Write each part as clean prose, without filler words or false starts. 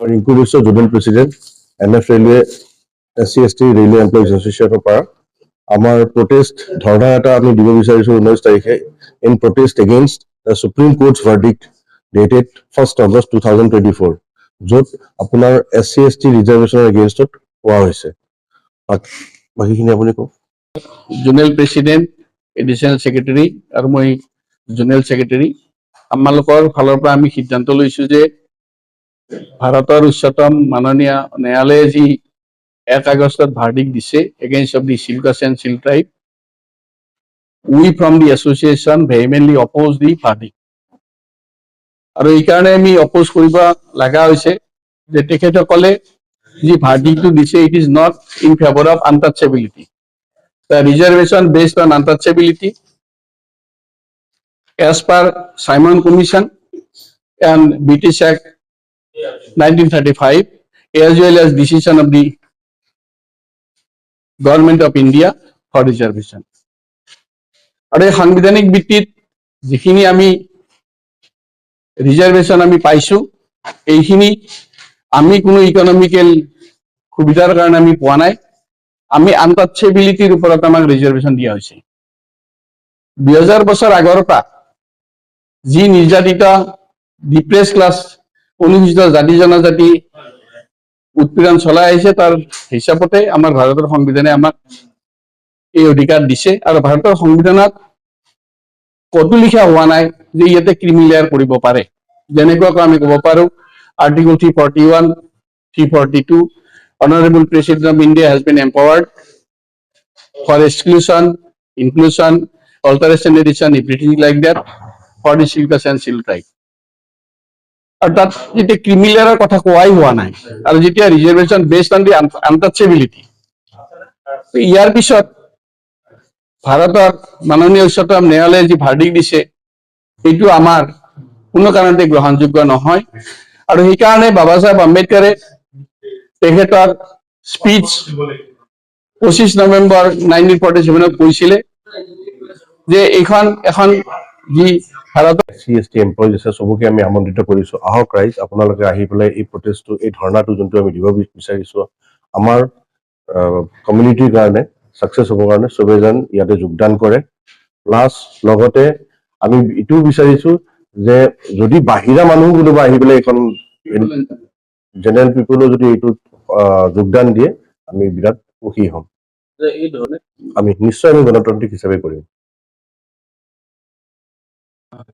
Rinku Biswa junior president NF railway SC/ST railway employees এছ'চিয়েশ্যনৰ পৰা আমাৰ প্ৰটেষ্ট ধৰ্ণা এটা আমি দিব বিচাৰিছোঁ 19 তাৰিখে in protest against the supreme court's verdict dated 1st August 2024 য'ত আপোনাৰ SC/ST ৰিজাৰ্ভেশ্যনৰ এগেইনষ্টত কোৱা হৈছে বাকীখিনি আপুনি কওক জুনিয়ৰ প্ৰেচিডেণ্ট এডিশ্যনেল ছেক্ৰেটাৰী আৰু মই জুনিয়ৰ ছেক্ৰেটাৰী আমালোকৰ ফালৰ পৰা আমি সিদ্ধান্ত লৈছোঁ যে ভাৰতৰ উচ্চতম মাননীয় ন্যায়ালয়ে যি 1 আগষ্টত ভাৰ্ডিক্ট দিছে এগেইনষ্ট অফ দি চিল্কাছ এণ্ড চিল্ক tribe we from the association vehemently oppose the verdict আৰু এইকাৰণে আমি অপ'জ কৰিব লগা হৈছে যে তেখেতসকলে যি ভাৰ্ডিক্টটো দিছে it is not in favour of untouchability the reservation based on untouchability as per Simon Commission and British Act 1935 as well as decision of the Government of India for reservation. আৰু এই সাংবিধানিক ভিত্তিত যিখিনি আমি ৰিজাৰ্ভেশ্যন আমি পাইছোঁ এইখিনি আমি কোনো ইকনমিকেল সুবিধাৰ কাৰণে আমি পোৱা নাই আমি আনটাচেবিলিটিৰ ওপৰত আমাক ৰিজাৰ্ভেশ্যন দিয়া হৈছে 2000 বছৰ আগৰ পৰা যি নিৰ্যাতিত ডিপ্ৰেছ ক্লাছ অনুসূচিত জাতি জনজাতি উৎপীড়ন চলাই আহিছে তাৰ হিচাপতে আমাৰ ভাৰতৰ সংবিধানে আমাক এই অধিকাৰ দিছে আৰু ভাৰতৰ সংবিধানত কতো লিখা হোৱা নাই যে ইয়াতে ক্ৰিমি লেয়াৰ কৰিব পাৰে যেনেকুৱাকৈ আমি ক'ব পাৰোঁ article 341 342 Honorable President of India has been empowered for exclusion inclusion alteration edition everything like that for the Silkas and Silk tribe. আৰু তাত যেতিয়া ক্ৰিমিলেয়াৰৰ কথা কোৱাই হোৱা নাই আৰু যেতিয়া reservation based on the untouchability ইয়াৰ পিছত ভাৰতৰ মাননীয় উচ্চতম ন্যায়ালয়ে যি ভাৰ্ডিক্ট দিছে এইটো আমাৰ কোনো কাৰণতে গ্ৰহণযোগ্য নহয় আৰু সেইকাৰণে বাবা চাহেব আম্বেদকাৰে তেখেতৰ স্পীচ 25 নৱেম্বৰ 1947 কৈছিলে যে এখন যি ভাৰতৰ SC/ST এমপ্লয়িজ আছে সবকে আমি আমন্ত্ৰিত কৰিছোঁ আহক ৰাইজ আপোনালোকে আহি পেলাই এই প্ৰটেষ্টটো এই ধৰ্ণাটো যোনটো আমি দিব বিচাৰিছোঁ আমাৰ কমিউনিটিৰ কাৰণে ছাকচেছ হ'বৰ কাৰণে চবেই যেন ইয়াতে যোগদান কৰে প্লাছ লগতে আমি এইটোও বিচাৰিছোঁ যে যদি বাহিৰা মানুহ কোনোবা আহি পেলাই এখন জেনেৰেল পিপলো যদি এইটোত যোগদান দিয়ে আমি বিৰাট সুখী হ'ম আমি নিশ্চয় আমি গণতান্ত্ৰিক হিচাপে কৰিম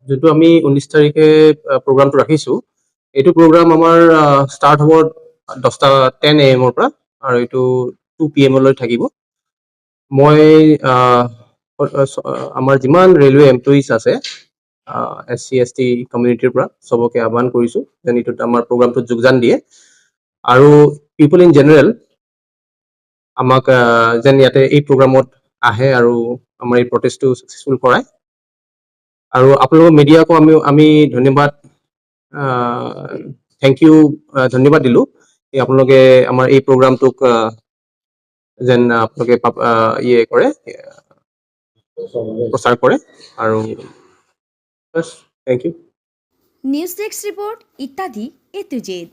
যেটো আমি 19 তাৰিখে প্ৰগ্ৰামটো ৰাখিছোঁ এইটো প্ৰগ্ৰাম আমাৰ ষ্টাৰ্ট হ'ব 10 AM ৰ পৰা আৰু এইটো 2 PM লৈ থাকিব মই আমাৰ যিমান ৰেলৱে এমপ্লয়িজ আছে SC/ST কমিউনিটিৰ পৰা সবকে আহ্বান কৰিছোঁ যেন এইটোত আমাৰ প্ৰগ্ৰামটোত যোগদান দিয়ে আৰু পিপল ইন জেনেৰেল আমাক যেন ইয়াতে এই প্ৰগ্ৰামত আহে আৰু আমাৰ এই প্ৰটেষ্টটো সাকসেসফুল কৰায় আৰু আপোনালোকৰ মিডিয়াকো আমি ধন্যবাদ থ্যাংক ইউ ধন্যবাদ দিলো যে আপোনালোকে আমাৰ এই প্ৰগ্ৰামটোক যেন আপোনালোকে ইয়ে কৰে প্ৰচাৰ কৰে আৰু বাস thank you news desk report ইত্যাদি A to Z